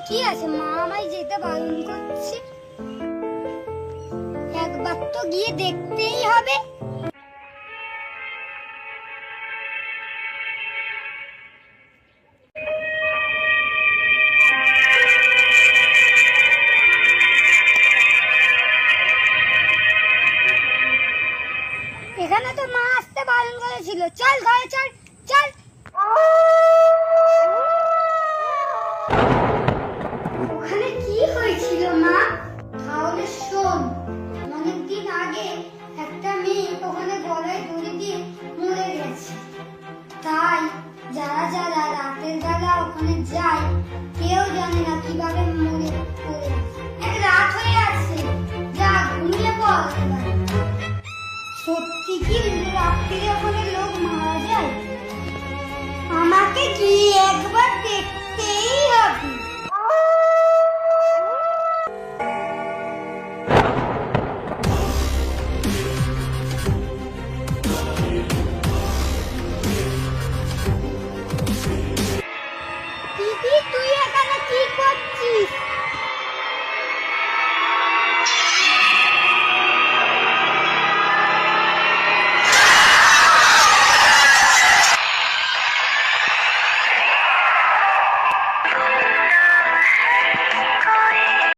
কি আছে, মা আমায় যেতে বারণ করছে। একবার তো গিয়ে দেখতেই হবে। এখানে তো মা আসতে বারণ করেছিল। চল ঘরে চল, চল। ওখানে কি হয়েছিল মা? তাহলে শোন, অনেকদিন আগে একটা মেয়ে ওখানে গলায় দড়ি দিয়ে মরে গেছে। তাই যারা যারা রাতের বেলা ওখানে যায় কেউ জানে না কিভাবে মরে পড়ে। এক রাত হয়ে আছে, যা ঘুমিয়ে পড় এবার। সত্যি কি রাত্রিরে ওখানে লোক মারা যায়? আমাকে কি একবার